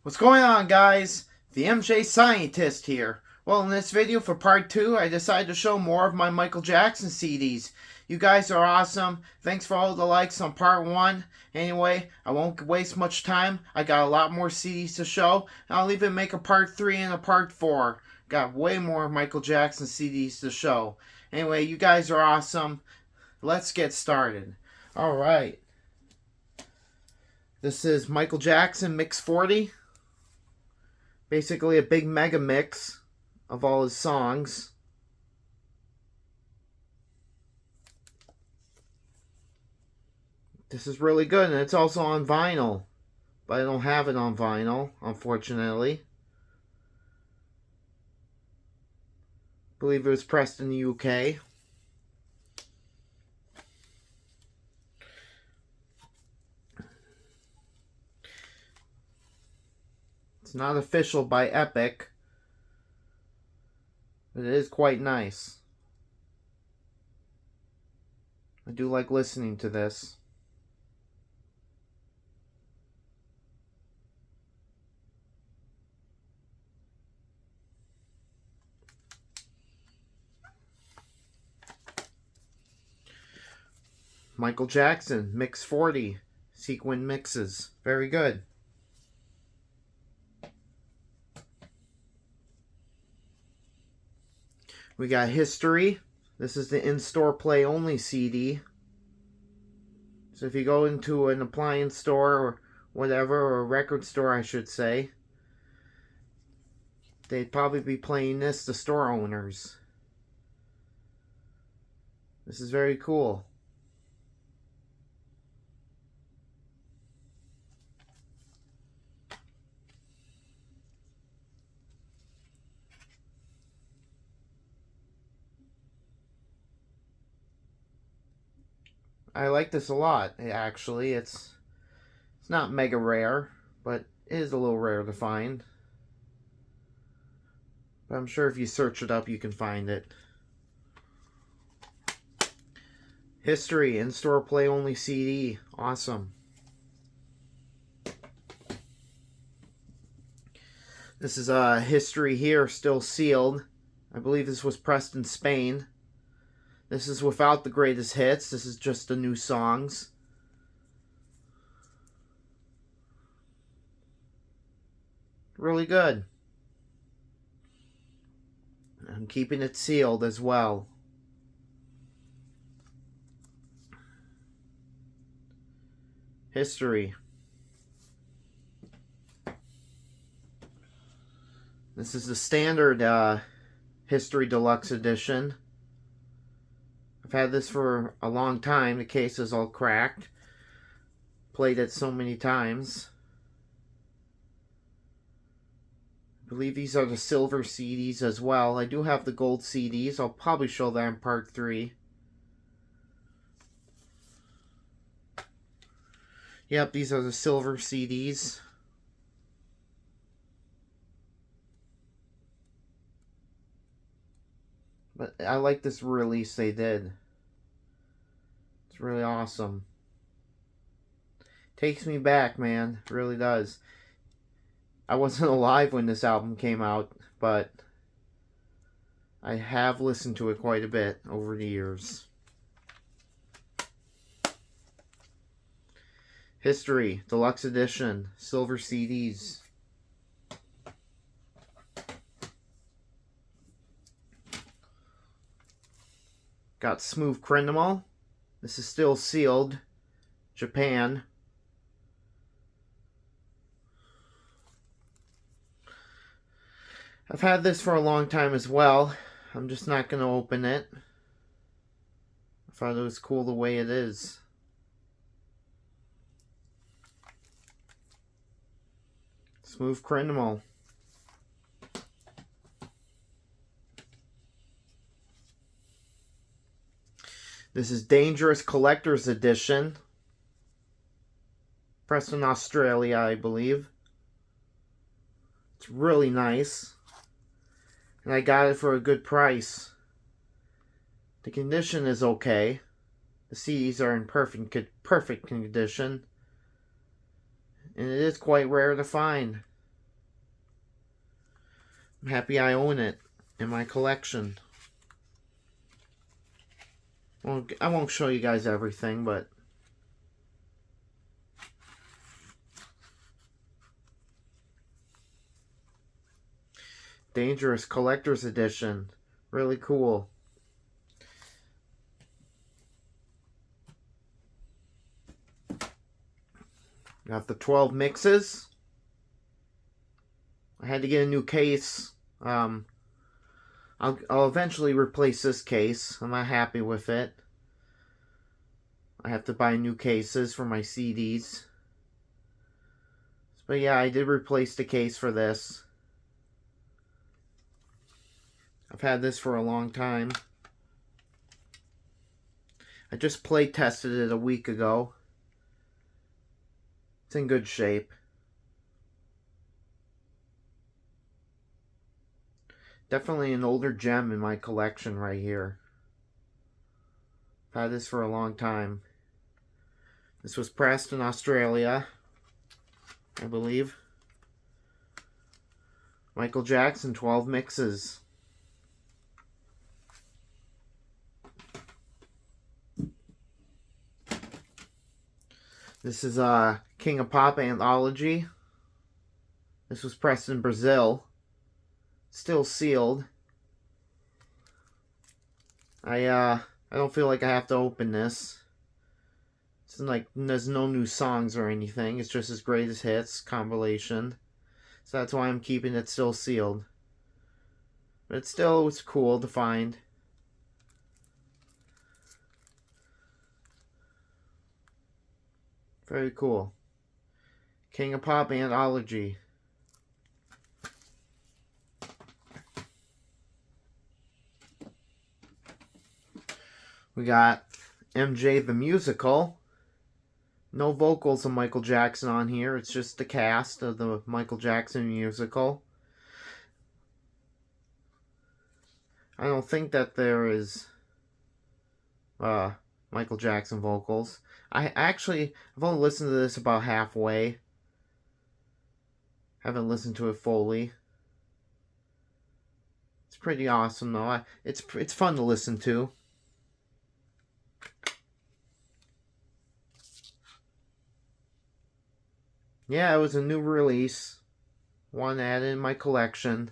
What's going on, guys? The MJ Scientist here. Well, in this video for part 2, I decided to show more of my Michael Jackson CDs. You guys are awesome. Thanks for all the likes on part 1. Anyway, I won't waste much time. I got a lot more CDs to show. I'll even make a part 3 and a part 4. Got way more Michael Jackson CDs to show. Anyway, you guys are awesome. Let's get started. Alright. This is Michael Jackson Mix 40. Basically a big mega mix of all his songs. This is really good, and it's also on vinyl. But I don't have it on vinyl, unfortunately. I believe it was pressed in the UK. It's not official by Epic, but it is quite nice. I do like listening to this. Michael Jackson, Mix 40, Sequin Mixes. Very good. We got History. This is the in-store play only CD. So if you go into an appliance store or whatever, or a record store I should say, they'd probably be playing this, the store owners. This is very cool. I like this a lot, actually. It's not mega rare, but it is a little rare to find. But I'm sure if you search it up, you can find it. History, in-store play only CD. Awesome. This is History here, still sealed. I believe this was pressed in Spain. This is without the greatest hits. This is just the new songs. Really good. I'm keeping it sealed as well. History. This is the standard History Deluxe Edition. I've had this for a long time. The case is all cracked. Played it so many times. I believe these are the silver CDs as well. I do have the gold CDs. I'll probably show that in part 3. Yep, these are the silver CDs. But I like this release they did. It's really awesome. Takes me back, man. It really does. I wasn't alive when this album came out, but I have listened to it quite a bit over the years. History, Deluxe Edition, silver CDs. Got Smooth Criminal. This is still sealed. Japan. I've had this for a long time as well. I'm just not going to open it. I thought it was cool the way it is. Smooth Criminal. This is Dangerous Collector's Edition. Pressed in Australia, I believe. It's really nice. And I got it for a good price. The condition is okay. The CDs are in perfect condition. And it is quite rare to find. I'm happy I own it in my collection. Well, I won't show you guys everything, but Dangerous Collector's Edition. Really cool. Got the 12 mixes. I had to get a new case. I'll eventually replace this case. I'm not happy with it. I have to buy new cases for my CDs. But yeah, I did replace the case for this. I've had this for a long time. I just play tested it a week ago. It's in good shape. Definitely an older gem in my collection right here. I've had this for a long time. This was pressed in Australia, I believe. Michael Jackson, 12 mixes. This is a King of Pop anthology. This was pressed in Brazil. Still sealed. I don't feel like I have to open this. It's like there's no new songs or anything. It's just his greatest hits compilation. So that's why I'm keeping it still sealed. But it still was cool to find. Very cool. King of Pop anthology. We got MJ the Musical. No vocals of Michael Jackson on here. It's just the cast of the Michael Jackson musical. I don't think that there is Michael Jackson vocals. I've only listened to this about halfway. Haven't listened to it fully. It's pretty awesome though. It's fun to listen to. Yeah, it was a new release. One added in my collection.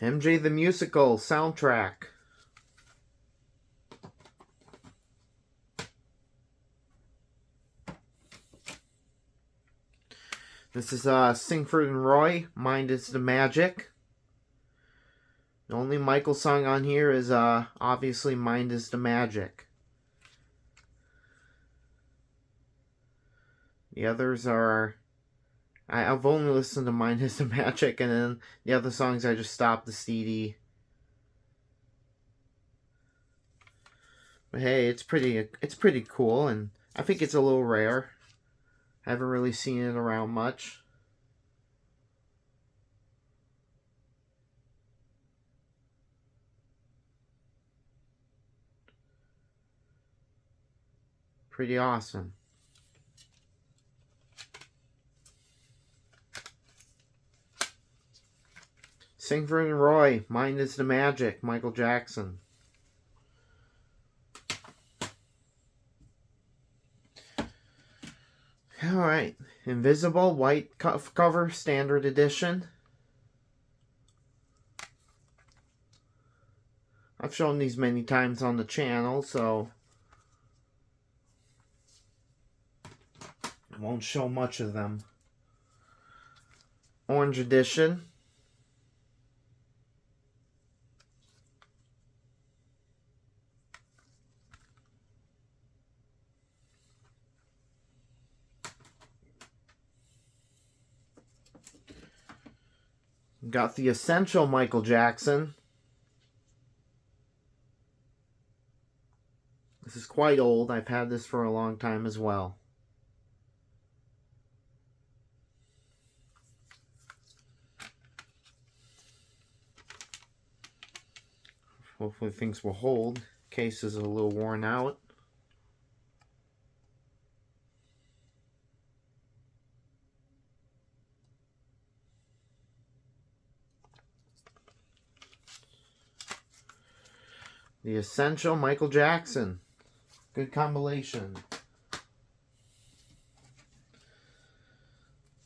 MJ the Musical soundtrack. This is Singford and Roy, Mind is the Magic. The only Michael song on here is obviously Mind is the Magic. The others are... I've only listened to Mind is the Magic, and then the other songs I just stopped the CD. But hey, it's pretty cool, and I think it's a little rare. I haven't really seen it around much. Pretty awesome. Singford and Roy, Mind is the Magic, Michael Jackson. Alright, Invisible, white cover, standard edition. I've shown these many times on the channel, so I won't show much of them. Orange edition. Got the Essential Michael Jackson. This is quite old. I've had this for a long time as well. Hopefully things will hold. Case is a little worn out. The Essential Michael Jackson. Good compilation.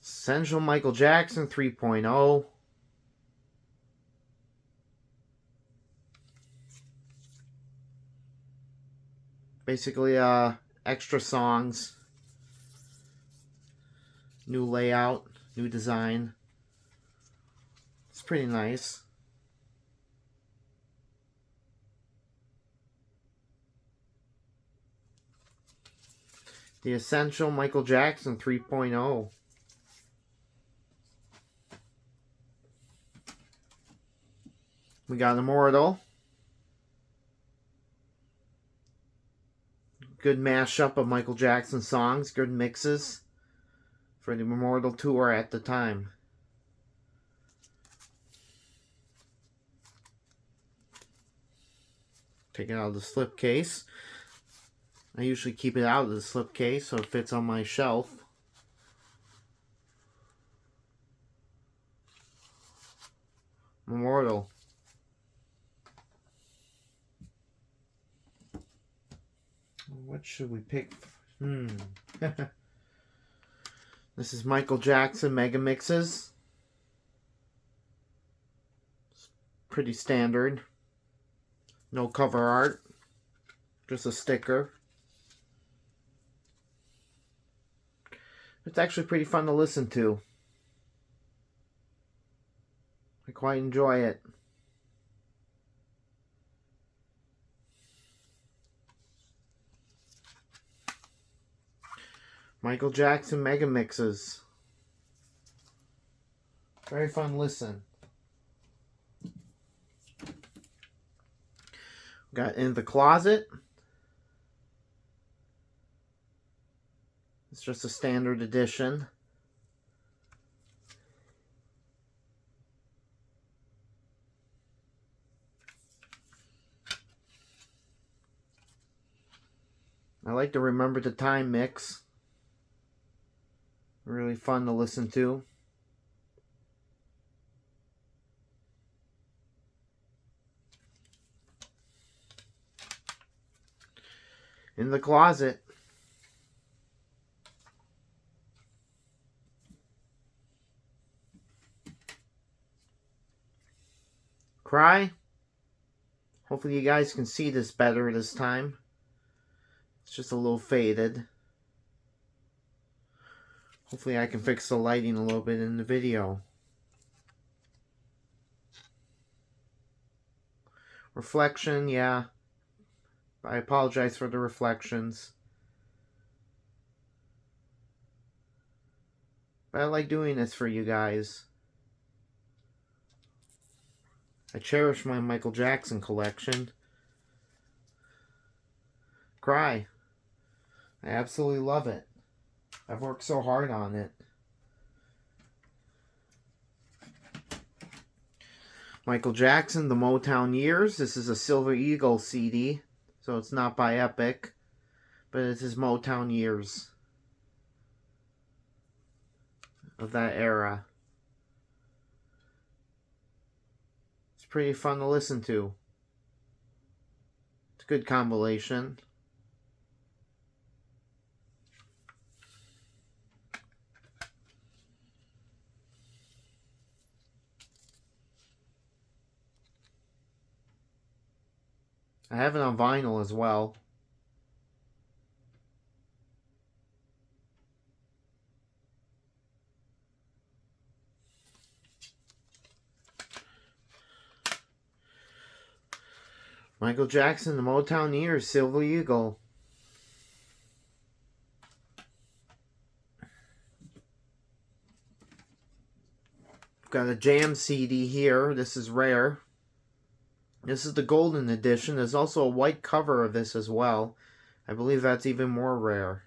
Essential Michael Jackson 3.0. Basically, extra songs. New layout, new design. It's pretty nice. The Essential Michael Jackson 3.0. We got Immortal. Good mashup of Michael Jackson songs. Good mixes for the Immortal tour at the time. Take it out of the slipcase. I usually keep it out of the slipcase so it fits on my shelf. Immortal. What should we pick? This is Michael Jackson Mega Mixes. It's pretty standard. No cover art. Just a sticker. It's actually pretty fun to listen to. I quite enjoy it. Michael Jackson Mega Mixes. Very fun listen. Got In the Closet. It's just a standard edition. I like the Remember the Time mix. Really fun to listen to. In the Closet. Cry. Hopefully you guys can see this better this time. It's just a little faded. Hopefully I can fix the lighting a little bit in the video. Reflection, yeah. I apologize for the reflections. But I like doing this for you guys. I cherish my Michael Jackson collection. Cry. I absolutely love it. I've worked so hard on it. Michael Jackson, The Motown Years. This is a Silver Eagle CD. So it's not by Epic. But it's his Motown Years. Of that era. It's pretty fun to listen to. It's a good compilation. I have it on vinyl as well. Michael Jackson, The Motown Years, Silver Eagle. Got a jam CD here. This is rare. This is the golden edition. There's also a white cover of this as well. I believe that's even more rare.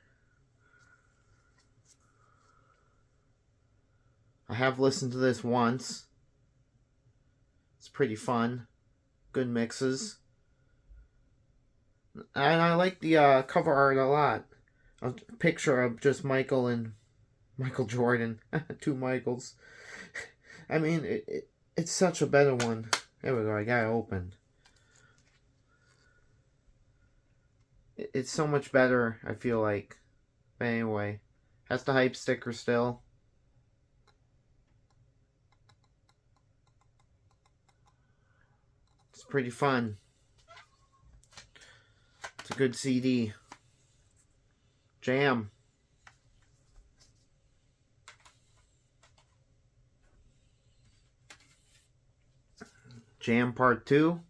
I have listened to this once. It's pretty fun. Good mixes. And I like the cover art a lot. A picture of just Michael and Michael Jordan. Two Michaels. I mean, it's such a better one. There we go, I got it open. It's so much better, I feel like. But anyway, has the hype sticker still. It's pretty fun. It's a good CD. Jam. Jam Part 2.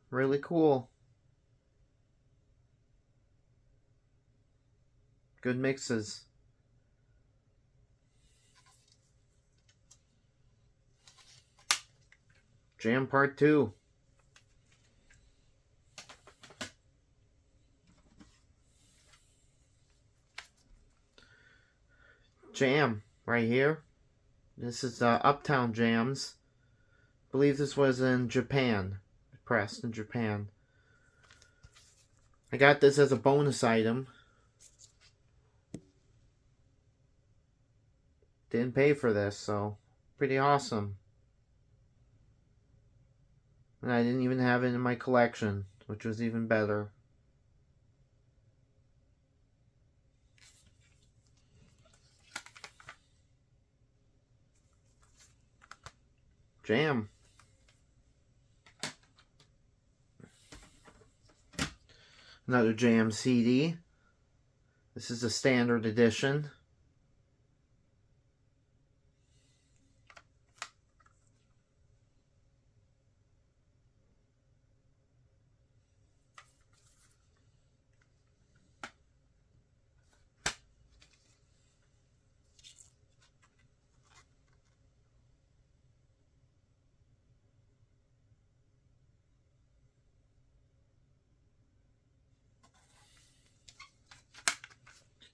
Really cool. Good mixes. Jam Part 2. Jam right here. This is Uptown Jams. I believe this was in Japan. Pressed in Japan. I got this as a bonus item. Didn't pay for this, so pretty awesome. And I didn't even have it in my collection, which was even better. Jam. Another Jam CD. This is a standard edition.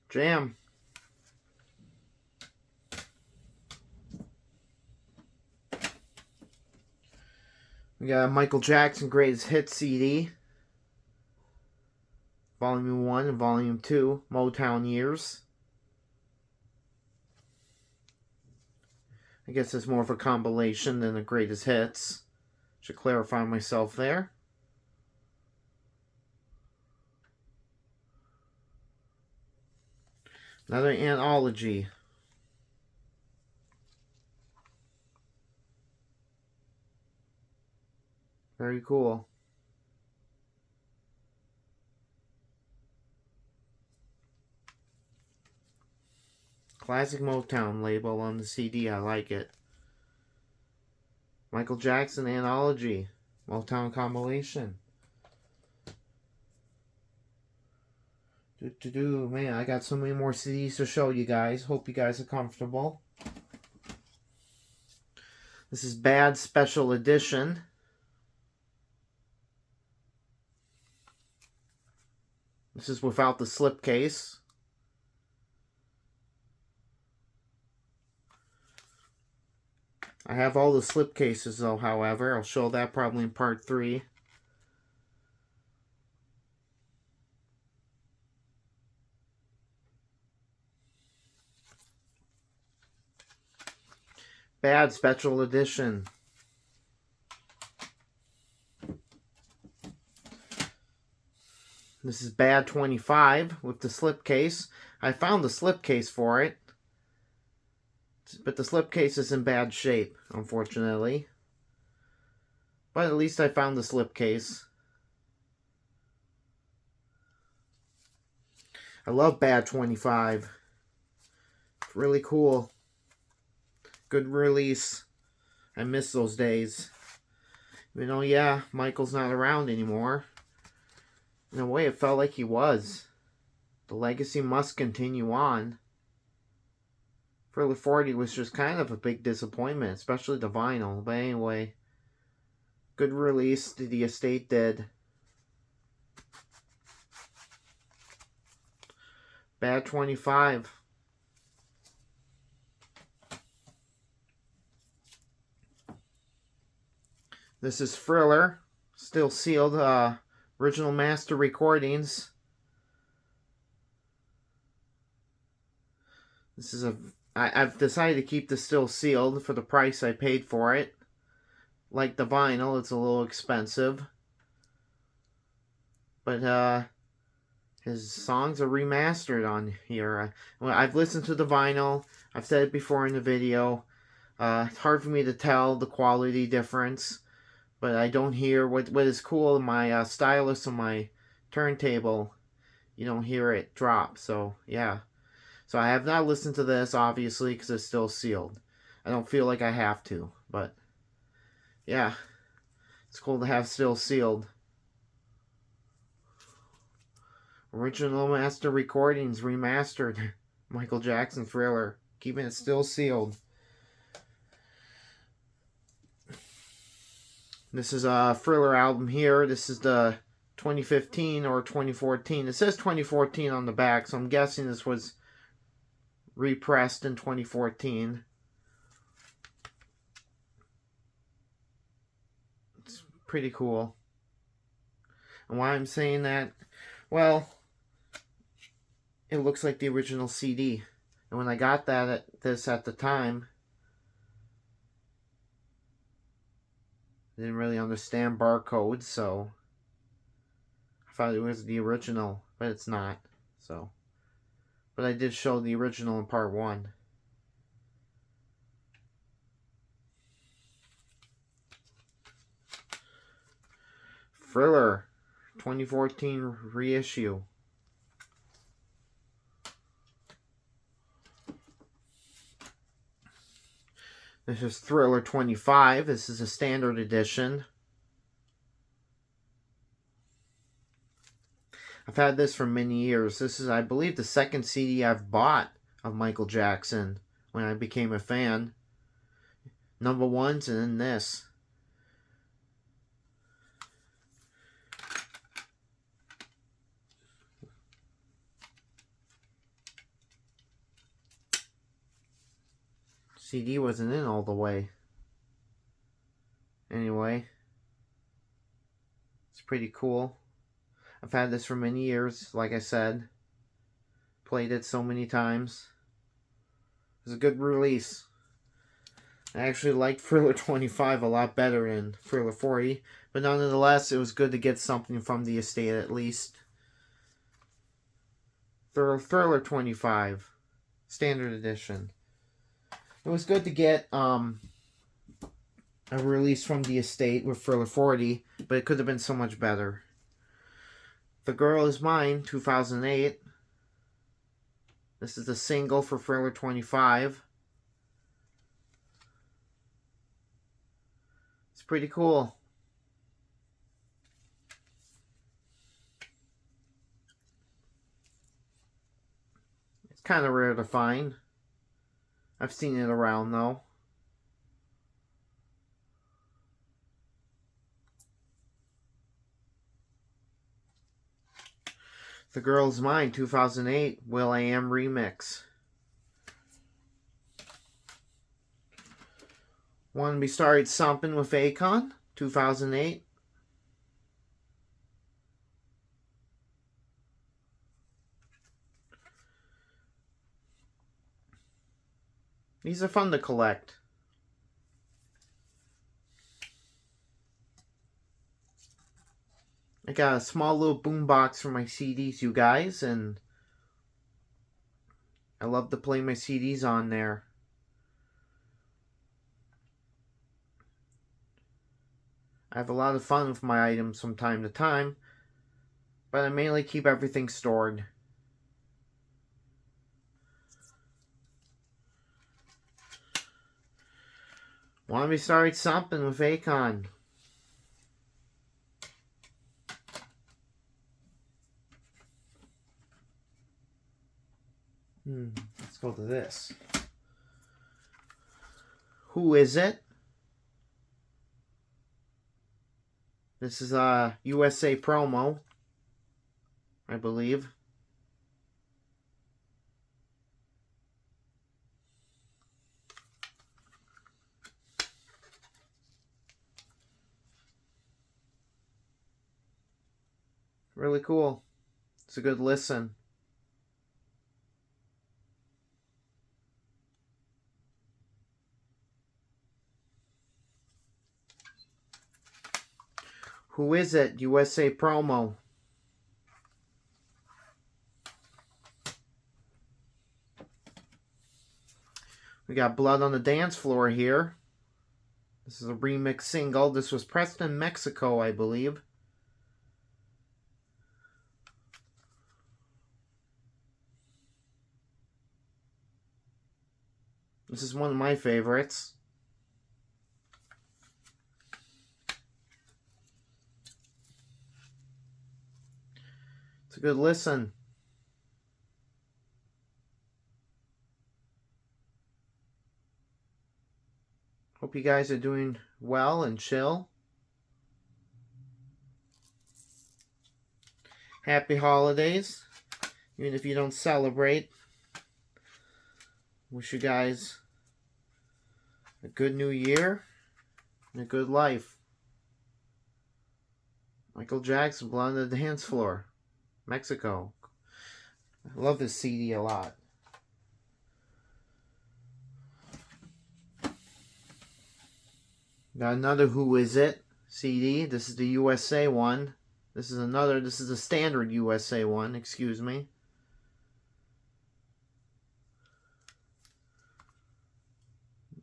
Jam. We got Michael Jackson Greatest Hits CD. Volume 1 and Volume 2. Motown Years. I guess it's more of a compilation than the Greatest Hits. Should clarify myself there. Another anthology. Very cool. Classic Motown label on the CD. I like it. Michael Jackson Anthology. Motown compilation. Man, I got so many more CDs to show you guys. Hope you guys are comfortable. This is Bad Special Edition. This is without the slipcase. I have all the slipcases though, however. I'll show that probably in part 3. Bad Special Edition. This is Bad 25 with the slipcase. I found the slipcase for it, but the slipcase is in bad shape, unfortunately. But at least I found the slipcase. I love Bad 25. It's really cool. Good release. I miss those days. You know, yeah, Michael's not around anymore. In a way, it felt like he was. The legacy must continue on. Furley 40 was just kind of a big disappointment, especially the vinyl. But anyway, good release. The estate did. Bad 25. This is Thriller, still sealed, original master recordings. This is I've decided to keep this still sealed for the price I paid for it. Like the vinyl, it's a little expensive. But his songs are remastered on here. I've listened to the vinyl. I've said it before in the video. It's hard for me to tell the quality difference. But I don't hear what is cool. My stylus on my turntable, you don't hear it drop. So yeah. So I have not listened to this, obviously, because it's still sealed. I don't feel like I have to, but yeah, it's cool to have still sealed. Original master recordings remastered. Michael Jackson Thriller, keeping it still sealed. This is a Thriller album here. This is the 2015 or 2014. It says 2014 on the back, so I'm guessing this was repressed in 2014. It's pretty cool. And why I'm saying that, well, it looks like the original CD. And when I got this at the time, I didn't really understand barcodes, so I thought it was the original, but it's not. So, but I did show the original in part 1. Thriller, 2014 reissue. This is Thriller 25. This is a standard edition. I've had this for many years. This is, I believe, the second CD I've bought of Michael Jackson when I became a fan. Number one's and then this. CD wasn't in all the way. Anyway, it's pretty cool. I've had this for many years, like I said. Played it so many times. It was a good release. I actually liked Thriller 25 a lot better than Thriller 40, but nonetheless, it was good to get something from the estate at least. Thriller 25, standard edition. It was good to get a release from the estate with Thriller 40, but it could have been so much better. The Girl Is Mine, 2008. This is the single for Thriller 25. It's pretty cool. It's kind of rare to find. I've seen it around though. The Girl Is Mine, 2008, will.i.am remix. Wanna Be Started Something with Akon, 2008. These are fun to collect. I got a small little boombox for my CDs, you guys, and I love to play my CDs on there. I have a lot of fun with my items from time to time, but I mainly keep everything stored. Want me to start something with Akon? Let's go to this. Who Is It? This is a USA promo, I believe. Really cool. It's a good listen. Who Is It? USA promo. We got Blood on the Dance Floor here. This is a remix single. This was pressed in Mexico, I believe. This is one of my favorites. It's a good listen. Hope you guys are doing well and chill. Happy holidays. Even if you don't celebrate. Wish you guys a good new year and a good life. Michael Jackson, Blood on the Dance Floor, Mexico. I love this CD a lot. Got another Who Is It CD. This is the USA one. This is the standard USA one, excuse me.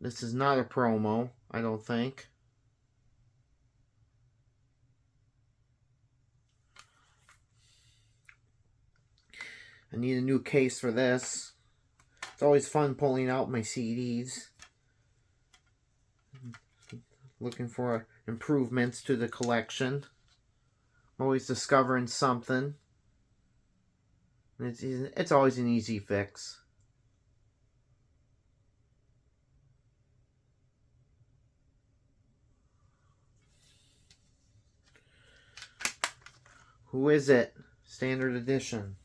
This is not a promo, I don't think. I need a new case for this. It's always fun pulling out my CDs. Looking for improvements to the collection. I'm always discovering something. It's always an easy fix. Who Is It? Standard edition.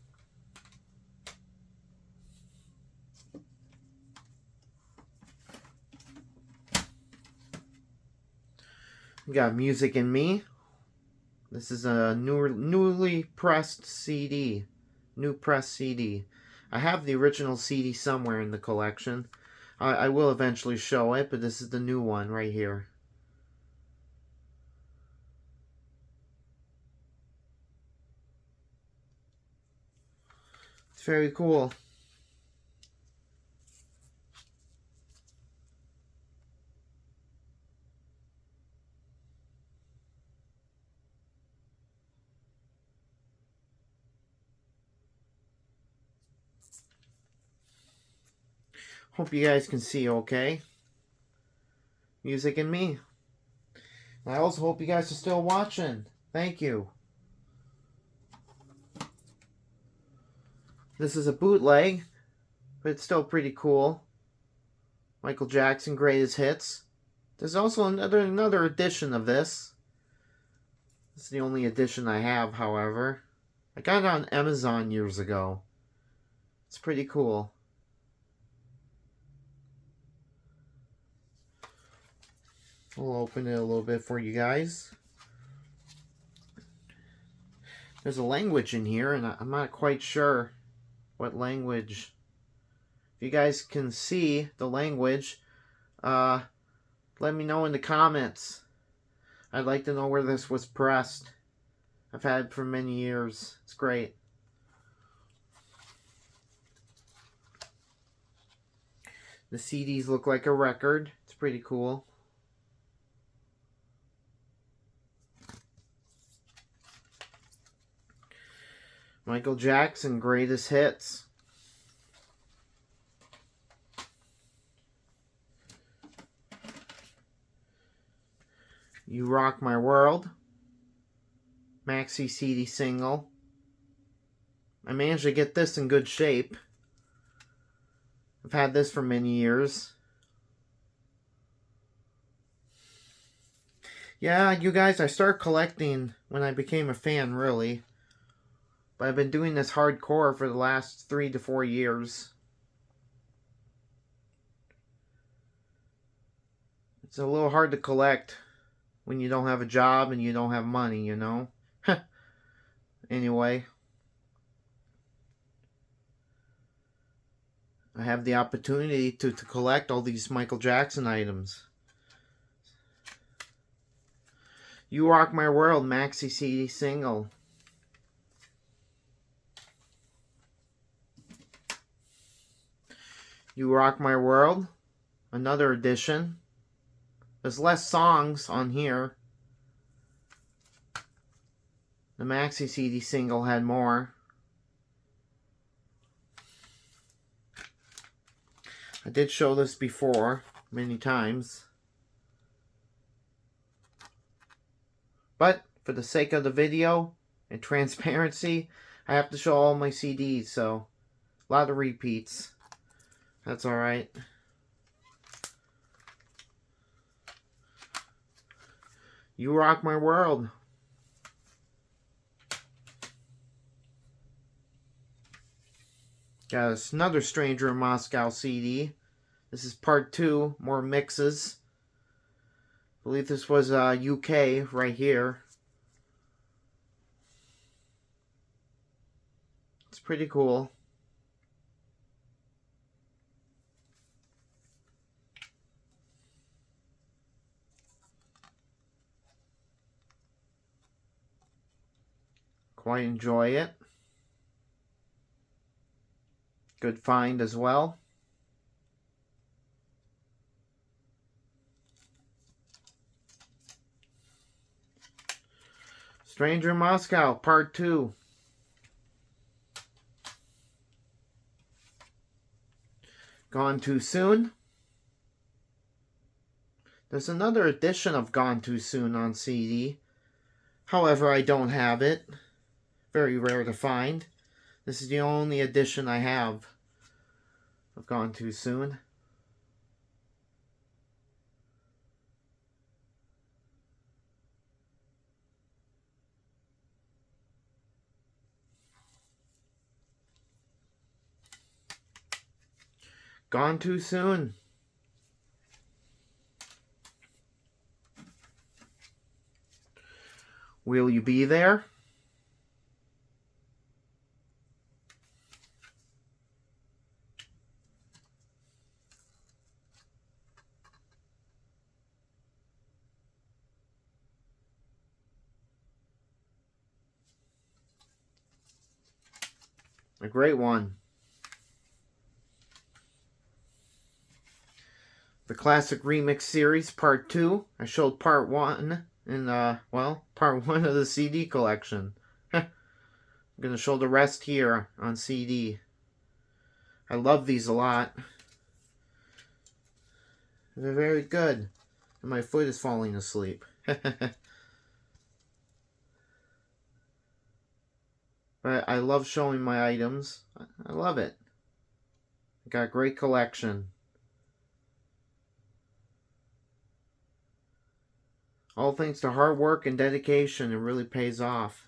We got Music in Me. This is a newly pressed CD. New press CD. I have the original CD somewhere in the collection. I will eventually show it, but this is the new one right here. It's very cool. Hope you guys can see okay. Music in Me. I also hope you guys are still watching. Thank you. This is a bootleg, but it's still pretty cool. Michael Jackson Greatest Hits. There's also another edition of this. This is the only edition I have, however. I got it on Amazon years ago. It's pretty cool. We'll open it a little bit for you guys. There's a language in here, and I'm not quite sure what language. If you guys can see the language, let me know in the comments. I'd like to know where this was pressed. I've had it for many years. It's great. The CDs look like a record. It's pretty cool. Michael Jackson Greatest Hits. You Rock My World. Maxi CD single. I managed to get this in good shape. I've had this for many years. Yeah, you guys, I started collecting when I became a fan, really. But I've been doing this hardcore for the last 3 to 4 years. It's a little hard to collect when you don't have a job and you don't have money, you know? anyway, I have the opportunity to collect all these Michael Jackson items. You Rock My World maxi CD single. You Rock My World, another edition. There's less songs on here. The maxi CD single had more. I did show this before many times. But for the sake of the video and transparency, I have to show all my CDs, so a lot of repeats. That's alright. You Rock My World. Got another Stranger in Moscow CD. This is part 2, more mixes. I believe this was UK right here. It's pretty cool. Quite enjoy it. Good find as well. Stranger in Moscow, Part 2. Gone Too Soon. There's another edition of Gone Too Soon on CD. However, I don't have it. Very rare to find. This is the only edition I have of Gone Too Soon. Gone Too Soon. Will You Be There? A great one. The Classic Remix Series Part 2. I showed Part 1 in, Part 1 of the CD collection. I'm going to show the rest here on CD. I love these a lot. They're very good. And my foot is falling asleep. But I love showing my items. I love it. I got a great collection. All thanks to hard work and dedication, it really pays off.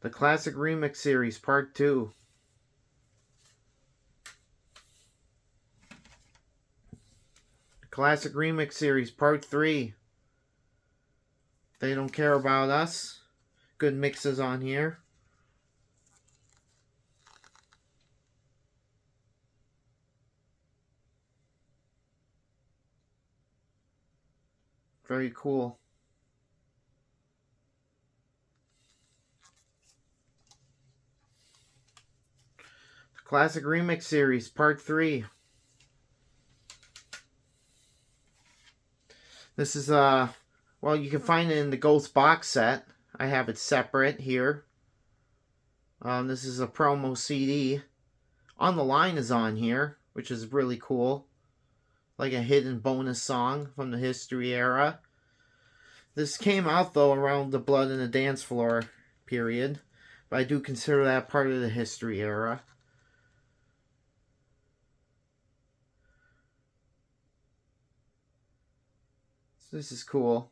The Classic Remix Series Part 2. The Classic Remix Series Part 3. They Don't Care About Us. Good mixes on here. Very cool. The Classic Remix Series Part 3. This is, well, you can find it in the Ghost box set. I have it separate here. This is a promo CD. On the Line is on here, which is really cool. Like a hidden bonus song from the History era. This came out, though, around the Blood and the Dance Floor period. But I do consider that part of the History era. So this is cool.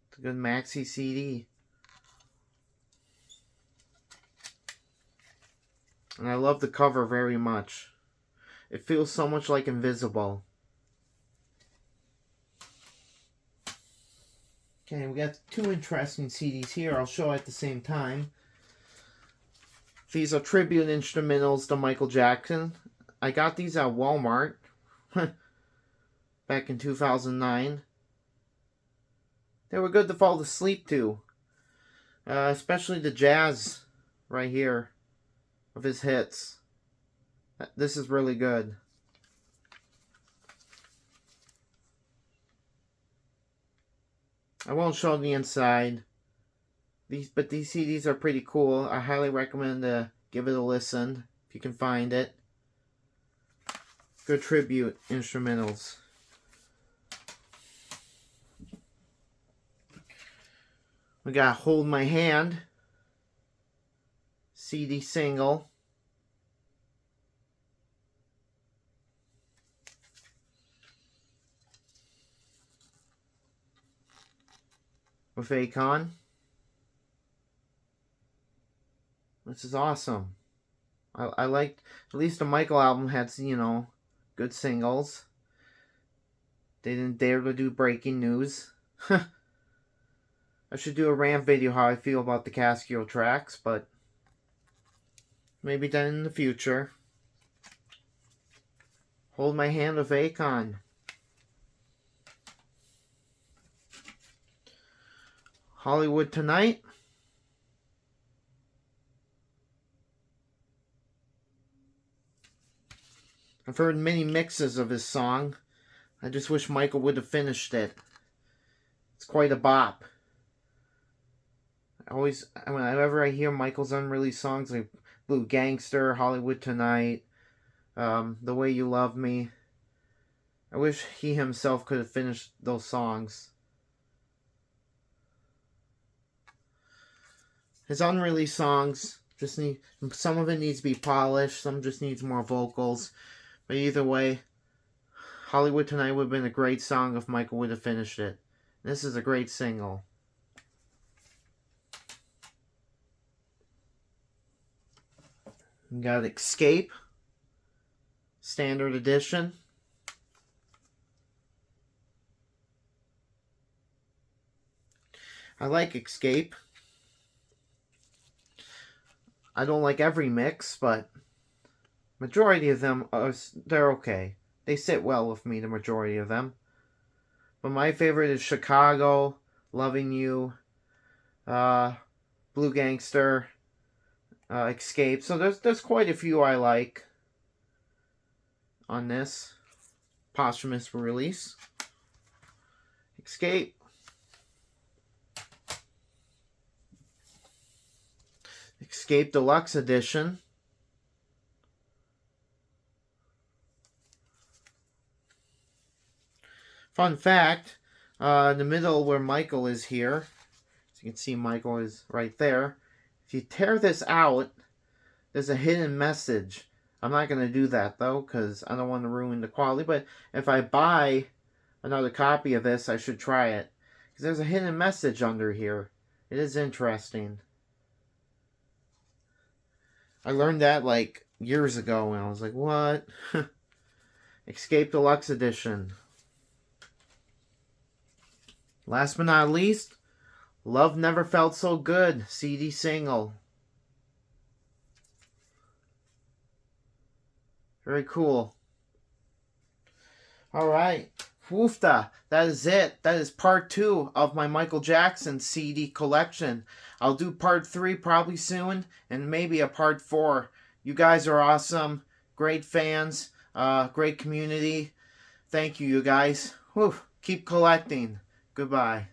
It's a good maxi CD. And I love the cover very much. It feels so much like Invisible. Okay, we got two interesting CDs here. I'll show at the same time. These are tribute instrumentals to Michael Jackson. I got these at Walmart back in 2009. They were good to fall asleep to. Especially the jazz right here of his hits. This is really good. I won't show the inside. But these CDs are pretty cool. I highly recommend to give it a listen if you can find it. Good tribute instrumentals. We got Hold My Hand, CD single. With Akon. This is awesome. I liked, at least the Michael album had, you know, good singles. They didn't dare to do breaking news. I should do a rant video how I feel about the Casio tracks, but maybe then in the future. Hold My Hand with Akon. Hollywood Tonight. I've heard many mixes of his song. I just wish Michael would have finished it. It's quite a bop. Whenever I hear Michael's unreleased songs like Blue Gangster, Hollywood Tonight, The Way You Love Me, I wish he himself could have finished those songs. His unreleased songs just need, some of it needs to be polished, some just needs more vocals. But either way, Hollywood Tonight would have been a great song if Michael would have finished it. This is a great single. We got Escape, Standard Edition. I like Escape. I don't like every mix, but majority of them they're okay. They sit well with me, the majority of them. But my favorite is Chicago, Loving You, Blue Gangster, Escape. So there's quite a few I like on this posthumous release. Escape. Escape Deluxe Edition. Fun fact, in the middle where Michael is here, so you can see Michael is right there. If you tear this out, there's a hidden message. I'm not going to do that though, because I don't want to ruin the quality, but if I buy another copy of this, I should try it. Because there's a hidden message under here. It is interesting. I learned that like years ago and I was like, what? Escape Deluxe Edition. Last but not least, Love Never Felt So Good, CD single. Very cool. Alright. Woofda. That is it. That is part 2 of my Michael Jackson CD collection. I'll do part 3 probably soon, and maybe a part 4. You guys are awesome. Great fans. Great community. Thank you, you guys. Whew. Keep collecting. Goodbye.